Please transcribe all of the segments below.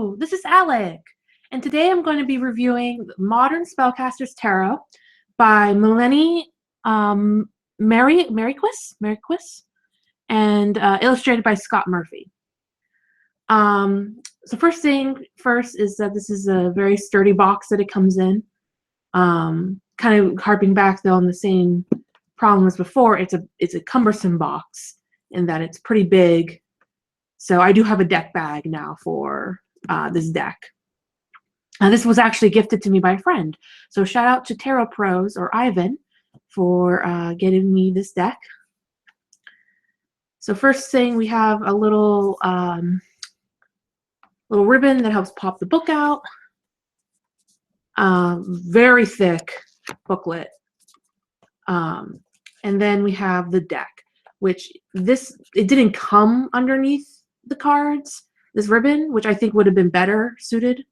Hello, this is Alec, and today I'm going to be reviewing Modern Spellcaster's Tarot by Melanie Marquis, and illustrated by Scott Murphy. So first thing first is that this is a very sturdy box that it comes in. Kind of harping back though on the same problem as before, it's a cumbersome box in that it's pretty big. So I do have a deck bag now for this deck. This was actually gifted to me by a friend. So shout out to Tarot Pros or Ivan for getting me this deck. So first thing, we have a little little ribbon that helps pop the book out. Very thick booklet. And then we have the deck, which it didn't come underneath the cards, this ribbon, which I think would have been better suited,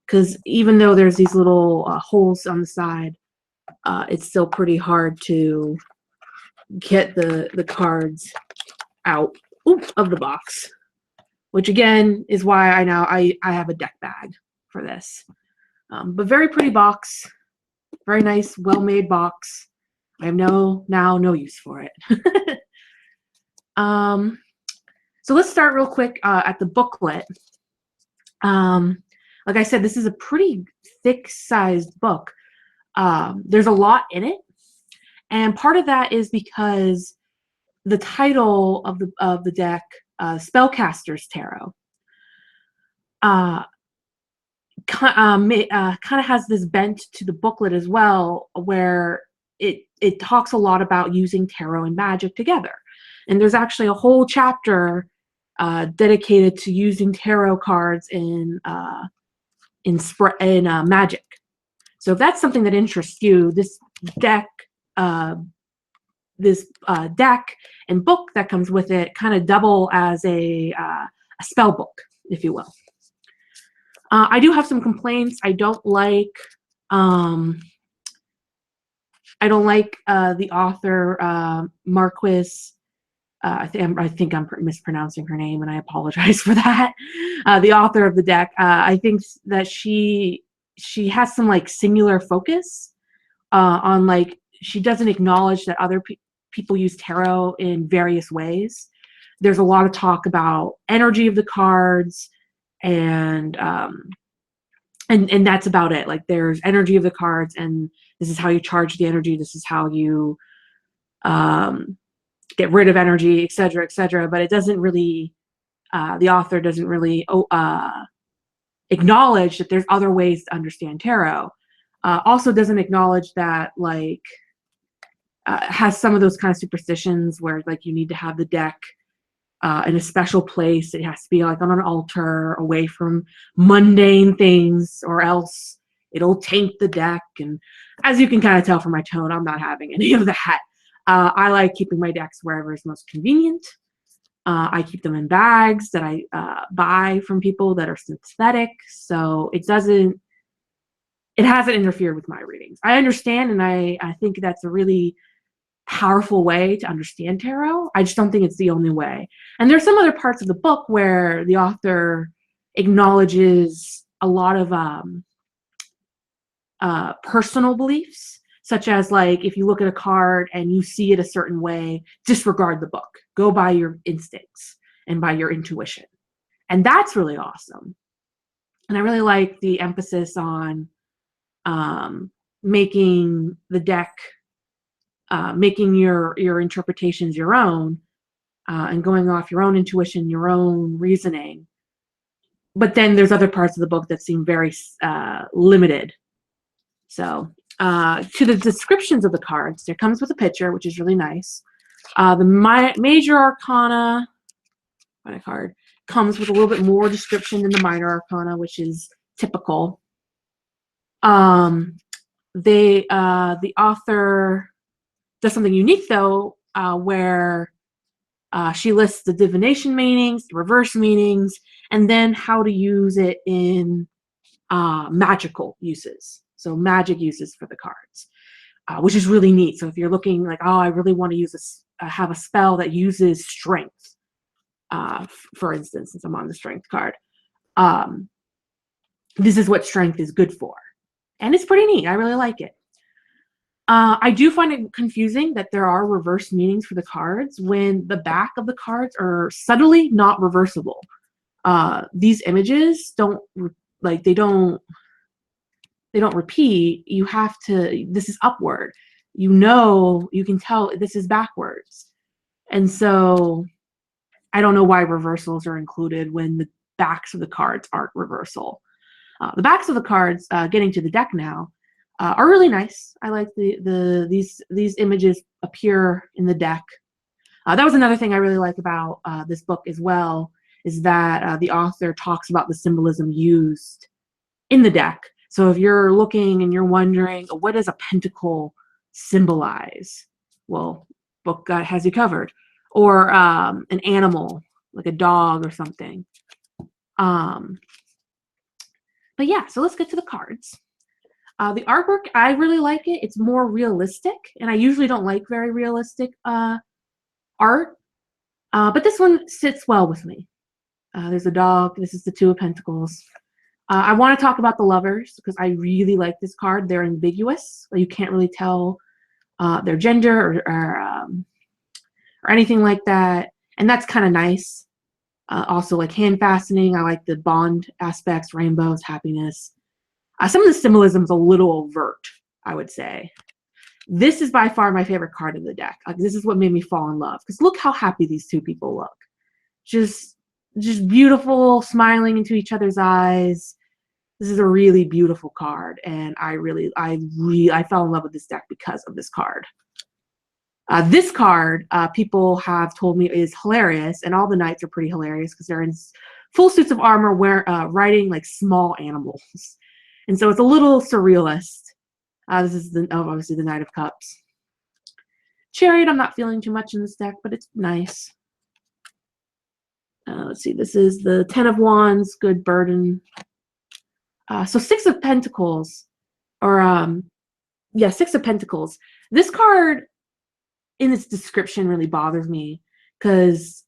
because even though there's these little holes on the side, it's still pretty hard to get the cards out of the box, which again is why I have a deck bag for this. But very pretty box, very nice, well-made box. I have no use for it. So let's start real quick at the booklet. Like I said, this is a pretty thick-sized book. There's a lot in it, and part of that is because the title of the deck, Spellcaster's Tarot, kind of has this bent to the booklet as well, where it talks a lot about using tarot and magic together. And there's actually a whole chapter dedicated to using tarot cards in magic. So if that's something that interests you, this deck, deck and book that comes with it kind of double as a spell book, if you will. I do have some complaints. I don't like the author Marquis. I think I'm mispronouncing her name, and I apologize for that. The author of the deck, I think that she has some like singular focus on, like, she doesn't acknowledge that other people use tarot in various ways. There's a lot of talk about energy of the cards, and that's about it. Like, there's energy of the cards, and this is how you charge the energy. This is how you get rid of energy, etc., etc. But it doesn't really, the author doesn't really acknowledge that there's other ways to understand tarot. Also doesn't acknowledge that, like, has some of those kind of superstitions where, like, you need to have the deck in a special place. It has to be like on an altar, away from mundane things, or else it'll taint the deck. And as you can kind of tell from my tone, I'm not having any of that. I like keeping my decks wherever is most convenient. I keep them in bags that I buy from people that are synthetic, so it hasn't interfered with my readings. I understand, and I think that's a really powerful way to understand tarot. I just don't think it's the only way. And there's some other parts of the book where the author acknowledges a lot of personal beliefs, such as, like, if you look at a card and you see it a certain way, disregard the book. Go by your instincts and by your intuition. And that's really awesome. And I really like the emphasis on making the deck, making your interpretations your own, and going off your own intuition, your own reasoning. But then there's other parts of the book that seem very limited. So to the descriptions of the cards, there comes with a picture, which is really nice. The major arcana card comes with a little bit more description than the minor arcana, which is typical. The author does something unique, though, where she lists the divination meanings, the reverse meanings, and then how to use it in magical uses. So magic uses for the cards, which is really neat. So if you're looking like, oh, I really want to use have a spell that uses strength, for instance, since I'm on the strength card, this is what strength is good for. And it's pretty neat. I really like it. I do find it confusing that there are reverse meanings for the cards when the back of the cards are subtly not reversible. These images don't they don't repeat. You have to, this is upward. You can tell this is backwards. And so I don't know why reversals are included when the backs of the cards aren't reversal. The backs of the cards, getting to the deck now, are really nice. I like these images appear in the deck. That was another thing I really like about this book as well, is that the author talks about the symbolism used in the deck. So if you're looking and you're wondering, what does a pentacle symbolize? Well, book has you covered. Or an animal, like a dog or something. But yeah, so let's get to the cards. The artwork, I really like it. It's more realistic, and I usually don't like very realistic art. But this one sits well with me. There's a dog. This is the Two of Pentacles. I want to talk about the lovers because I really like this card. They're ambiguous. You can't really tell their gender or anything like that. And that's kind of nice. Also, like hand fastening. I like the bond aspects, rainbows, happiness. Some of the symbolism is a little overt, I would say. This is by far my favorite card of the deck. Like, this is what made me fall in love. Because look how happy these two people look. Just beautiful, smiling into each other's eyes. This is a really beautiful card, and I fell in love with this deck because of this card. This card, people have told me is hilarious, and all the knights are pretty hilarious because they're in full suits of armor, riding like small animals, and so it's a little surrealist. This is obviously the Knight of Cups. Chariot, I'm not feeling too much in this deck, but it's nice. Let's see, this is the Ten of Wands, good burden. So Six of Pentacles, or Six of Pentacles. This card, in its description, really bothers me because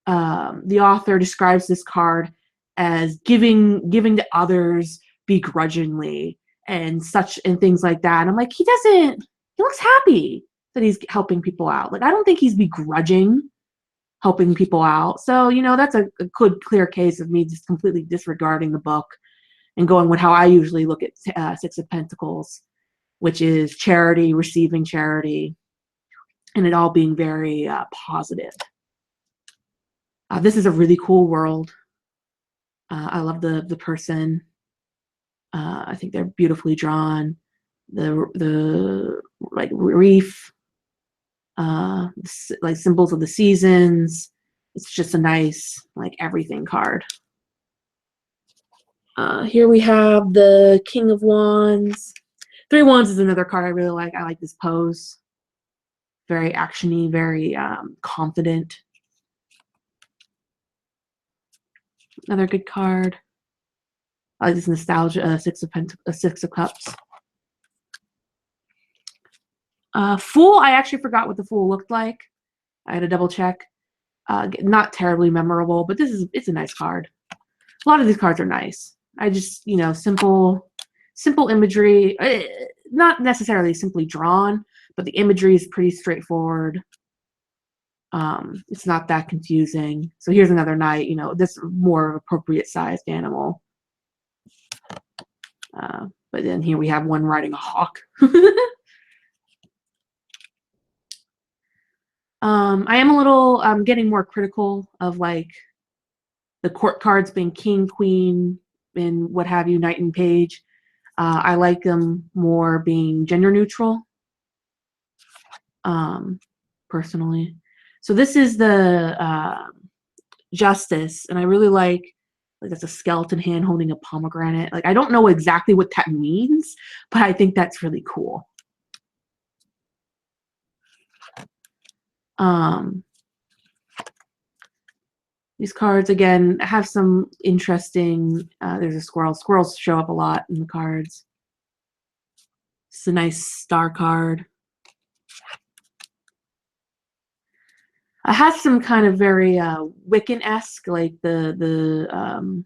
the author describes this card as giving to others begrudgingly and things like that. And I'm like, he looks happy that he's helping people out. Like, I don't think he's begrudging helping people out. So, that's a good, clear case of me just completely disregarding the book and going with how I usually look at Six of Pentacles, which is charity, receiving charity, and it all being very positive. This is a really cool world. I love the person. I think they're beautifully drawn. The like reef, like symbols of the seasons. It's just a nice like everything card. Here we have the King of Wands. Three of Wands is another card I really like. I like this pose. Very actiony, very confident. Another good card. I like this nostalgia. Six of Cups. Fool. I actually forgot what the Fool looked like. I had to double check. Not terribly memorable, but it's a nice card. A lot of these cards are nice. I just, simple imagery. Not necessarily simply drawn, but the imagery is pretty straightforward. It's not that confusing. So here's another knight, this more appropriate sized animal. But then here we have one riding a hawk. I am a little getting more critical of like the court cards being king, queen, and what have you, knight and page. I like them more being gender neutral, personally. So this is the Justice, and I really like it's a skeleton hand holding a pomegranate. Like, I don't know exactly what that means, but I think that's really cool. These cards, again, have some interesting, there's a squirrel. Squirrels show up a lot in the cards. It's a nice star card. It has some kind of very Wiccan-esque, like the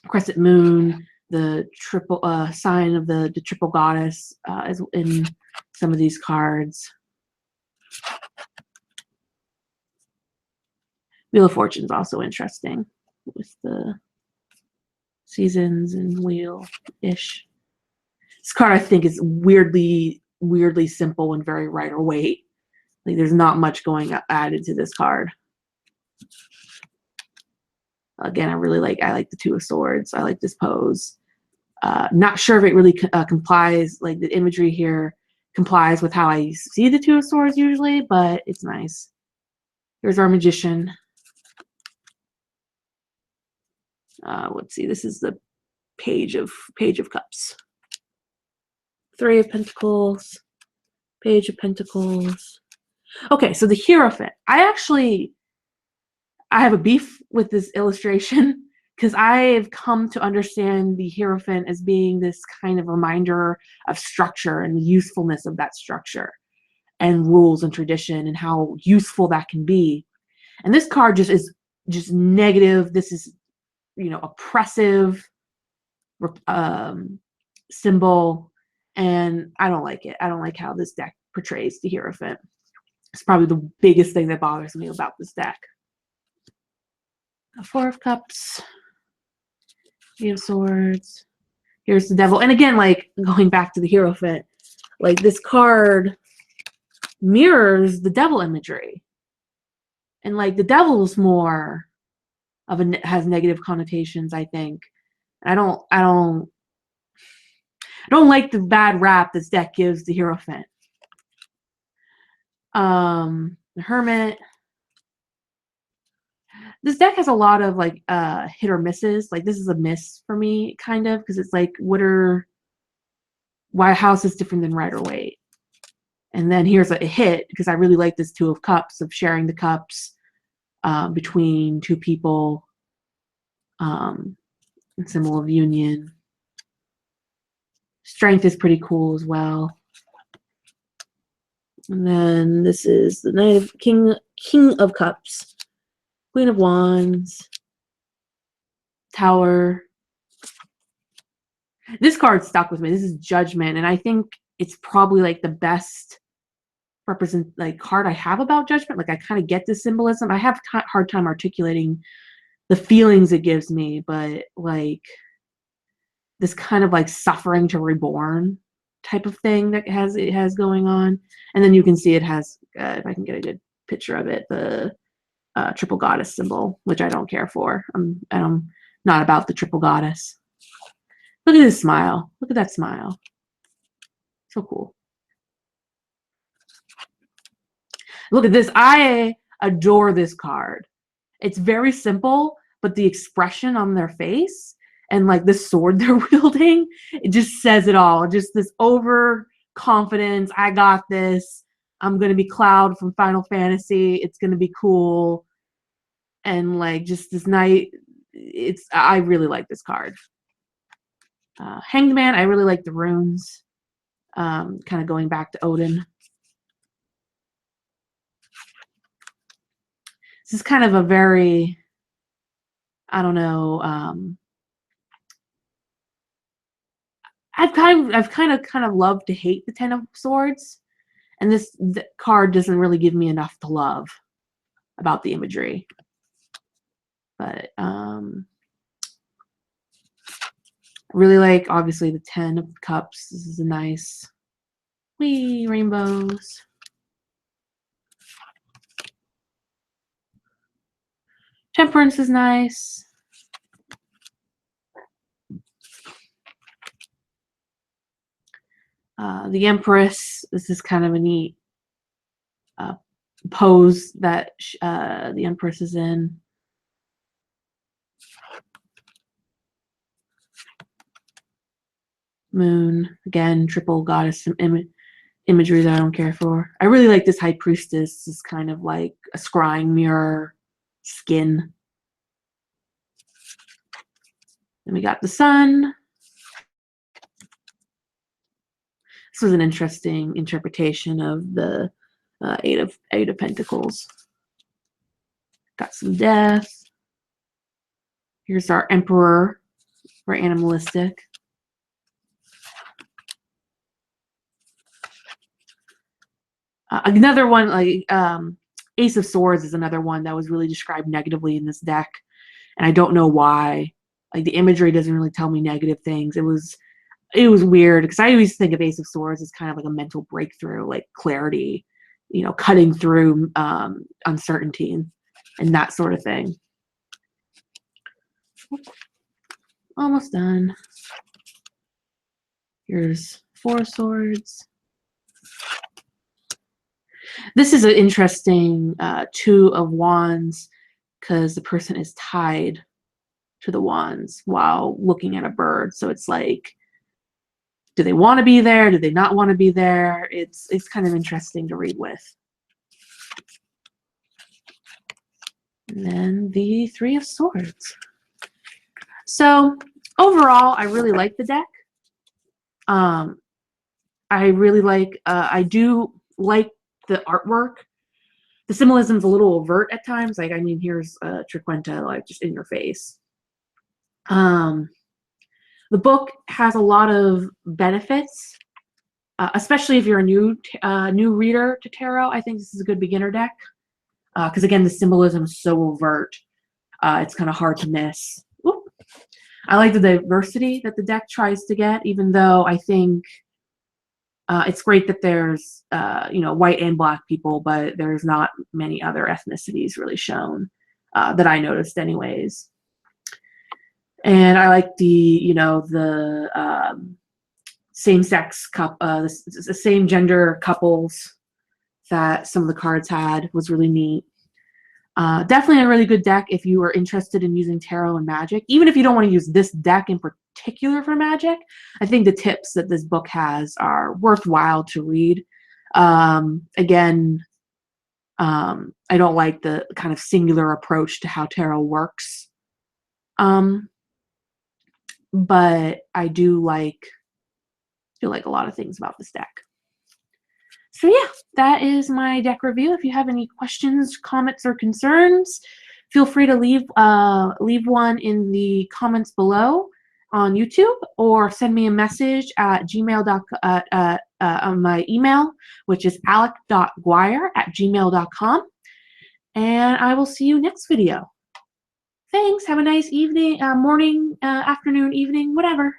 crescent moon, the triple sign of the triple goddess is in some of these cards. Wheel of Fortune is also interesting with the seasons and wheel-ish. This card I think is weirdly simple and very Rider-Waite. Like there's not much going added to this card. Again, I like the Two of Swords. I like this pose. Not sure if it really complies, like the imagery here complies with how I see the Two of Swords usually, but it's nice. Here's our Magician. Let's see, this is the Page of Cups. Three of Pentacles, Page of Pentacles. Okay, so the Hierophant. I have a beef with this illustration because I've come to understand the Hierophant as being this kind of reminder of structure and the usefulness of that structure and rules and tradition and how useful that can be. And this card is just negative. This is, oppressive symbol, and I don't like it. I don't like how this deck portrays the Hierophant. It's probably the biggest thing that bothers me about this deck. Four of Cups, Eight of Swords. Here's the Devil. And again, like going back to the Hierophant, like this card mirrors the Devil imagery. And like the Devil's more of has negative connotations, I think. I don't like the bad rap this deck gives the Hierophant. The Hermit. This deck has a lot of like hit or misses. Like this is a miss for me, kind of, because it's like, why house is different than Rider-Waite? And then here's a hit because I really like this Two of Cups, of sharing the cups between two people. Symbol of union. Strength is pretty cool as well. And then this is the Knight of King of Cups, Queen of Wands, Tower. This card stuck with me. This is Judgment, and I think it's probably like the best card I have about Judgment. Like I kind of get the symbolism. I have a hard time articulating the feelings it gives me, but like this kind of like suffering to reborn type of thing that it has going on. And then you can see it has, if I can get a good picture of it, the triple goddess symbol, which I don't care for. I'm not about the triple goddess. Look at this smile. Look at that smile. So cool. Look at this. I adore this card. It's very simple, but the expression on their face and like the sword they're wielding, it just says it all. Just this overconfidence. I got this. I'm going to be Cloud from Final Fantasy. It's going to be cool. And like just this night, I really like this card. Hanged Man, I really like the runes. Kind of going back to Odin. This is kind of a very, I don't know, I've kind of loved to hate the Ten of Swords, and this card doesn't really give me enough to love about the imagery. But I really like, obviously, the Ten of Cups. This is a nice, wee rainbows. Temperance is nice. The Empress, this is kind of a neat pose that the Empress is in. Moon, again, triple goddess imagery that I don't care for. I really like this High Priestess. This is kind of like a scrying mirror skin. Then we got the Sun. This was an interesting interpretation of the Eight of Pentacles. Got some Death. Here's our Emperor. or animalistic. Another one, like Ace of Swords is another one that was really described negatively in this deck, and I don't know why. Like, the imagery doesn't really tell me negative things. It was weird, because I always think of Ace of Swords as kind of like a mental breakthrough, like clarity, you know, cutting through uncertainty and that sort of thing. Almost done. Here's 4 swords. This is an interesting 2 of wands, because the person is tied to the wands while looking at a bird. So it's like, do they want to be there? Do they not want to be there? It's kind of interesting to read with. And then the 3 of Swords. So overall, I really like the deck. I really like, I do like the artwork. The symbolism's a little overt at times. Like, I mean, here's Triquenta, like, just in your face. The book has a lot of benefits, especially if you're a new reader to tarot. I think this is a good beginner deck, because again, the symbolism is so overt. It's kind of hard to miss. Oop. I like the diversity that the deck tries to get, even though I think it's great that there's you know, white and black people, but there's not many other ethnicities really shown that I noticed anyways. And I like the, you know, the same-sex the same gender couples that some of the cards had was really neat. Definitely a really good deck if you are interested in using tarot and magic. Even if you don't want to use this deck in particular for magic, I think the tips that this book has are worthwhile to read. Again, I don't like the kind of singular approach to how tarot works. But I do feel like a lot of things about this deck. So yeah, that is my deck review. If you have any questions, comments, or concerns, feel free to leave one in the comments below on YouTube, or send me a message at gmail.com on my email, which is alec.guire@gmail.com. And I will see you next video. Thanks. Have a nice evening, morning, afternoon, evening, whatever.